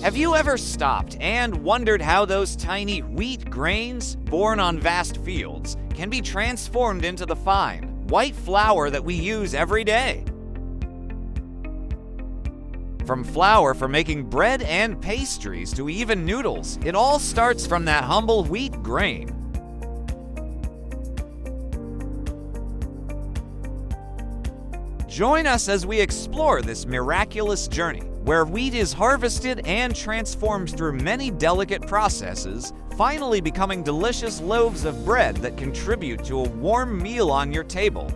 Have you ever stopped and wondered how those tiny wheat grains, born on vast fields, can be transformed into the fine, white flour that we use every day? From flour for making bread and pastries to even noodles, it all starts from that humble wheat grain. Join us as we explore this miraculous journey, where wheat is harvested and transformed through many delicate processes, finally becoming delicious loaves of bread that contribute to a warm meal on your table.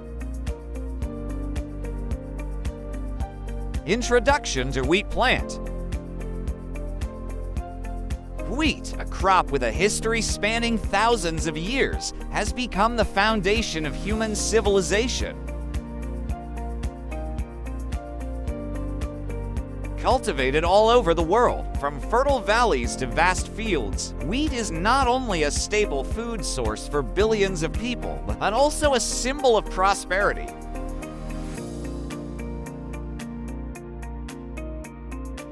Introduction to wheat plant. Wheat, a crop with a history spanning thousands of years, has become the foundation of human civilization. Cultivated all over the world, from fertile valleys to vast fields, wheat is not only a staple food source for billions of people, but also a symbol of prosperity.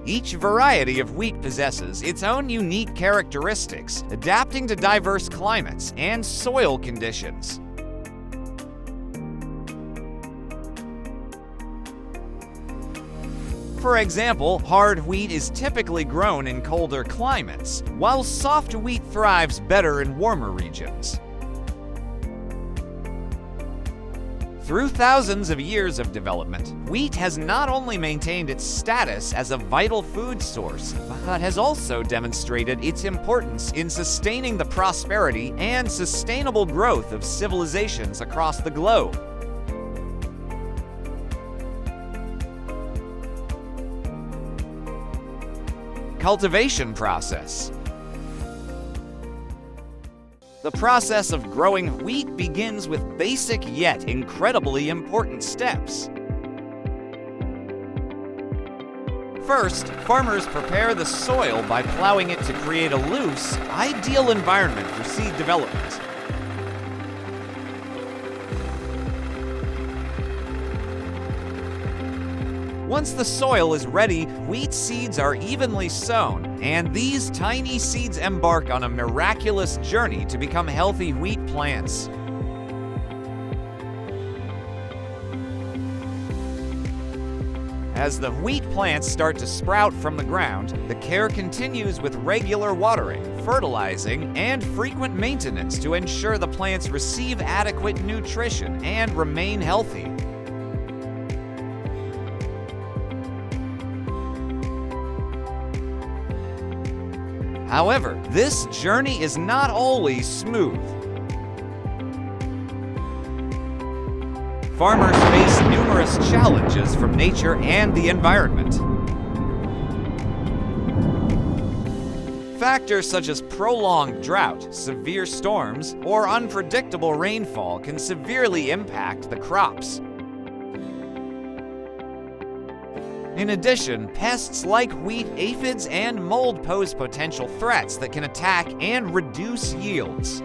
Each variety of wheat possesses its own unique characteristics, adapting to diverse climates and soil conditions. For example, hard wheat is typically grown in colder climates, while soft wheat thrives better in warmer regions. Through thousands of years of development, wheat has not only maintained its status as a vital food source, but has also demonstrated its importance in sustaining the prosperity and sustainable growth of civilizations across the globe. Cultivation process. The process of growing wheat begins with basic yet incredibly important steps. First, farmers prepare the soil by plowing it to create a loose, ideal environment for seed development. Once the soil is ready, wheat seeds are evenly sown, and these tiny seeds embark on a miraculous journey to become healthy wheat plants. As the wheat plants start to sprout from the ground, the care continues with regular watering, fertilizing, and frequent maintenance to ensure the plants receive adequate nutrition and remain healthy. However, this journey is not always smooth. Farmers face numerous challenges from nature and the environment. Factors such as prolonged drought, severe storms, or unpredictable rainfall can severely impact the crops. In addition, pests like wheat aphids and mold pose potential threats that can attack and reduce yields.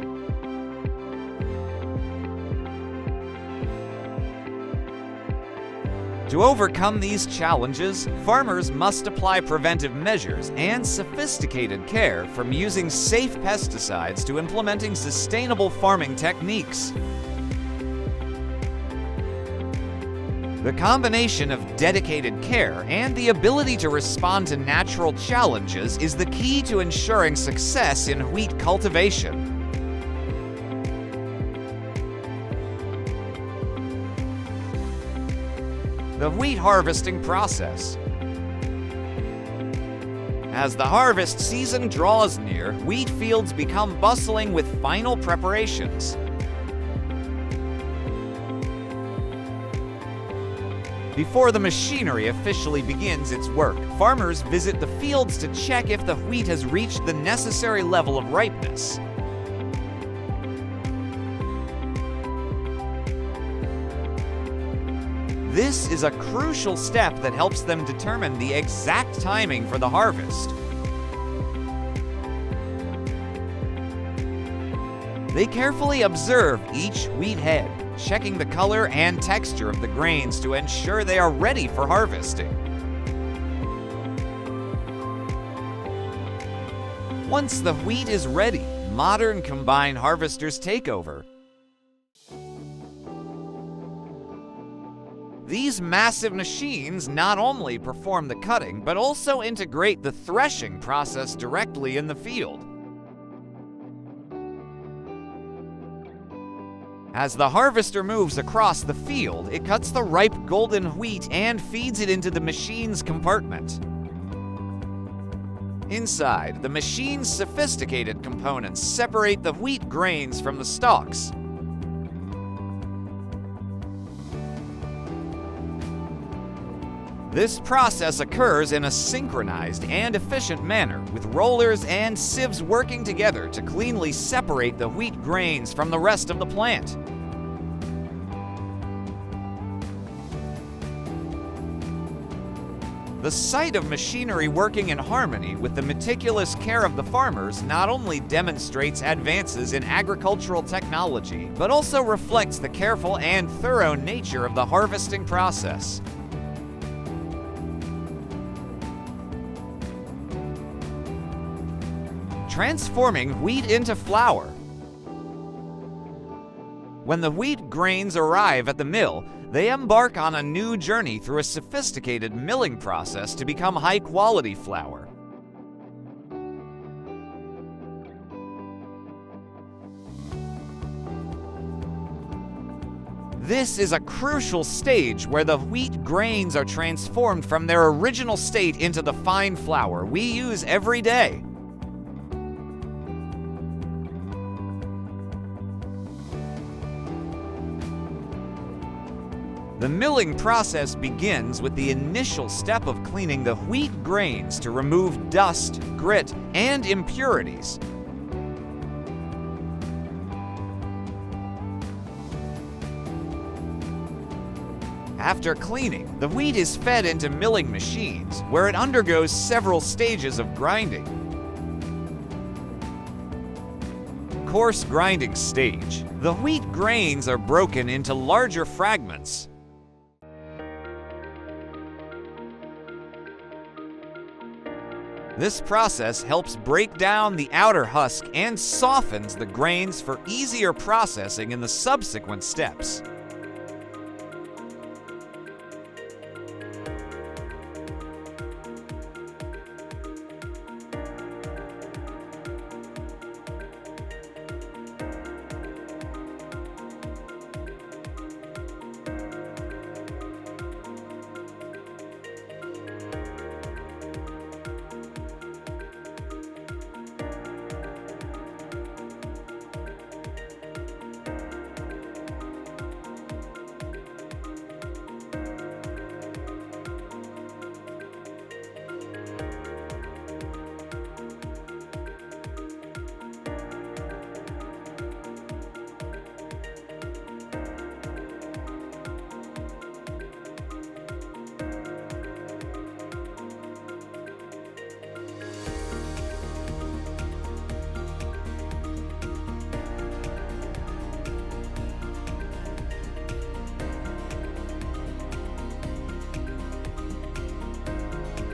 To overcome these challenges, farmers must apply preventive measures and sophisticated care, from using safe pesticides to implementing sustainable farming techniques. The combination of dedicated care and the ability to respond to natural challenges is the key to ensuring success in wheat cultivation. The wheat harvesting process. As the harvest season draws near, wheat fields become bustling with final preparations. Before the machinery officially begins its work, farmers visit the fields to check if the wheat has reached the necessary level of ripeness. This is a crucial step that helps them determine the exact timing for the harvest. They carefully observe each wheat head, checking the color and texture of the grains to ensure they are ready for harvesting. Once the wheat is ready, modern combine harvesters take over. These massive machines not only perform the cutting, but also integrate the threshing process directly in the field. As the harvester moves across the field, it cuts the ripe golden wheat and feeds it into the machine's compartment. Inside, the machine's sophisticated components separate the wheat grains from the stalks. This process occurs in a synchronized and efficient manner, with rollers and sieves working together to cleanly separate the wheat grains from the rest of the plant. The sight of machinery working in harmony with the meticulous care of the farmers not only demonstrates advances in agricultural technology, but also reflects the careful and thorough nature of the harvesting process. Transforming wheat into flour. When the wheat grains arrive at the mill, they embark on a new journey through a sophisticated milling process to become high-quality flour. This is a crucial stage where the wheat grains are transformed from their original state into the fine flour we use every day. The milling process begins with the initial step of cleaning the wheat grains to remove dust, grit, and impurities. After cleaning, the wheat is fed into milling machines, where it undergoes several stages of grinding. Coarse grinding stage. The wheat grains are broken into larger fragments. This process helps break down the outer husk and softens the grains for easier processing in the subsequent steps.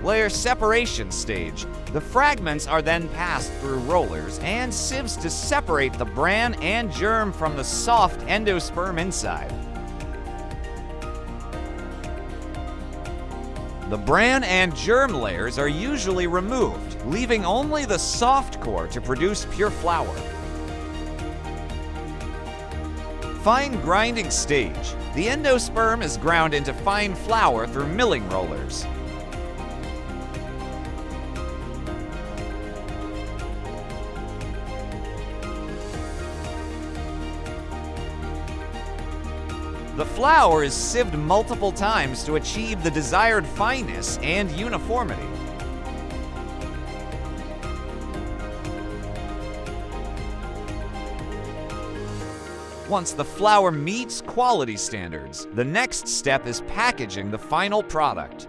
Layer separation stage. The fragments are then passed through rollers and sieves to separate the bran and germ from the soft endosperm inside. The bran and germ layers are usually removed, leaving only the soft core to produce pure flour. Fine grinding stage. The endosperm is ground into fine flour through milling rollers. The flour is sieved multiple times to achieve the desired fineness and uniformity. Once the flour meets quality standards, the next step is packaging the final product.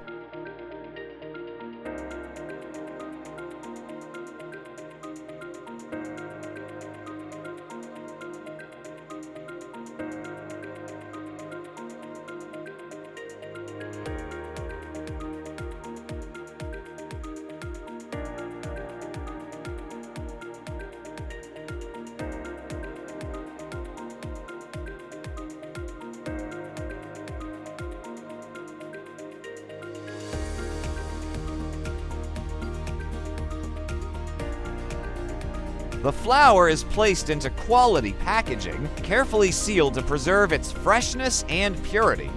The flour is placed into quality packaging, carefully sealed to preserve its freshness and purity.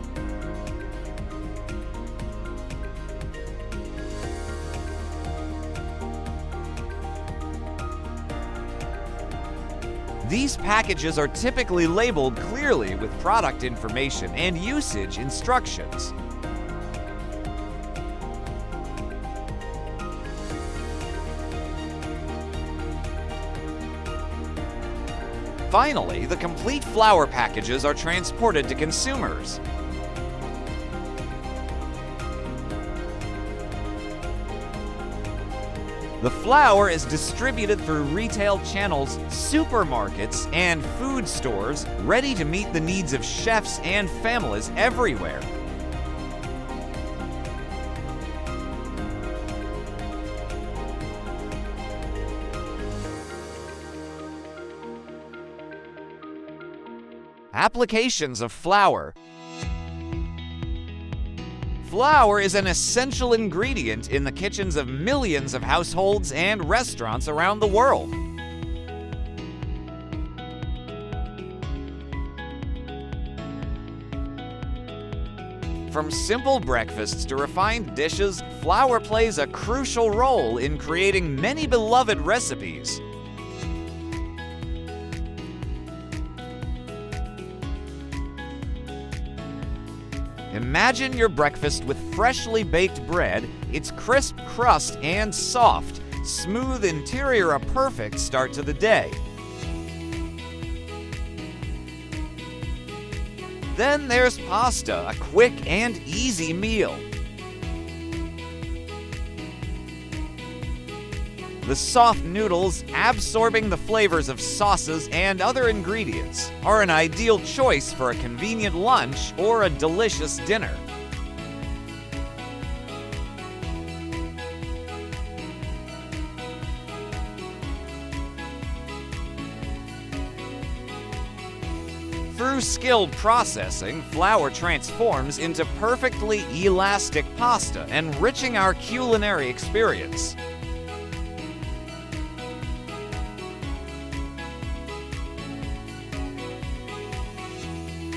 These packages are typically labeled clearly with product information and usage instructions. Finally, the complete flour packages are transported to consumers. The flour is distributed through retail channels, supermarkets, and food stores, ready to meet the needs of chefs and families everywhere. Applications of flour. Flour is an essential ingredient in the kitchens of millions of households and restaurants around the world. From simple breakfasts to refined dishes, flour plays a crucial role in creating many beloved recipes. Imagine your breakfast with freshly baked bread, its crisp crust and soft, smooth interior a perfect start to the day. Then there's pasta, a quick and easy meal. The soft noodles, absorbing the flavors of sauces and other ingredients, are an ideal choice for a convenient lunch or a delicious dinner. Through skilled processing, flour transforms into perfectly elastic pasta, enriching our culinary experience.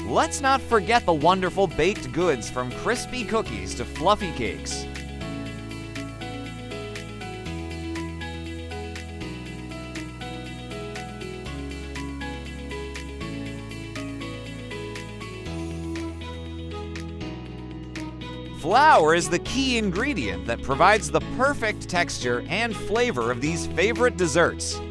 Let's not forget the wonderful baked goods, from crispy cookies to fluffy cakes. Flour is the key ingredient that provides the perfect texture and flavor of these favorite desserts.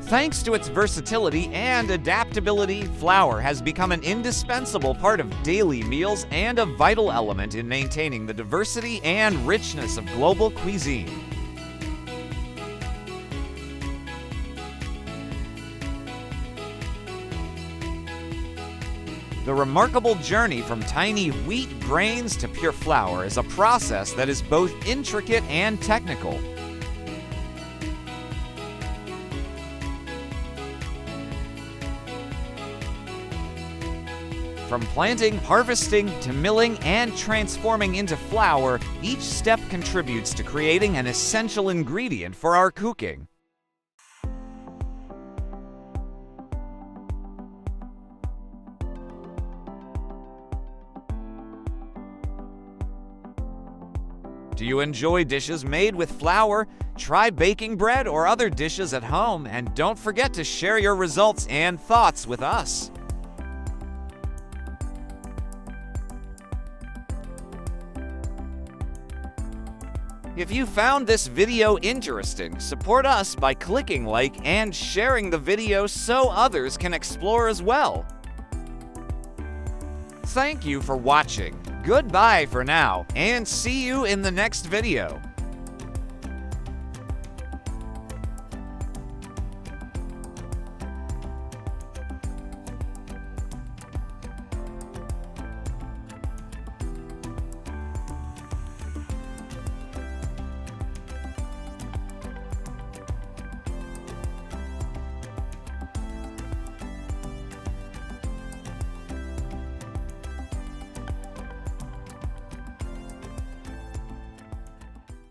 Thanks to its versatility and adaptability, flour has become an indispensable part of daily meals and a vital element in maintaining the diversity and richness of global cuisine. The remarkable journey from tiny wheat grains to pure flour is a process that is both intricate and technical. From planting, harvesting, to milling, and transforming into flour, each step contributes to creating an essential ingredient for our cooking. Do you enjoy dishes made with flour? Try baking bread or other dishes at home, and don't forget to share your results and thoughts with us. If you found this video interesting, support us by clicking like and sharing the video so others can explore as well. Thank you for watching. Goodbye for now, and see you in the next video.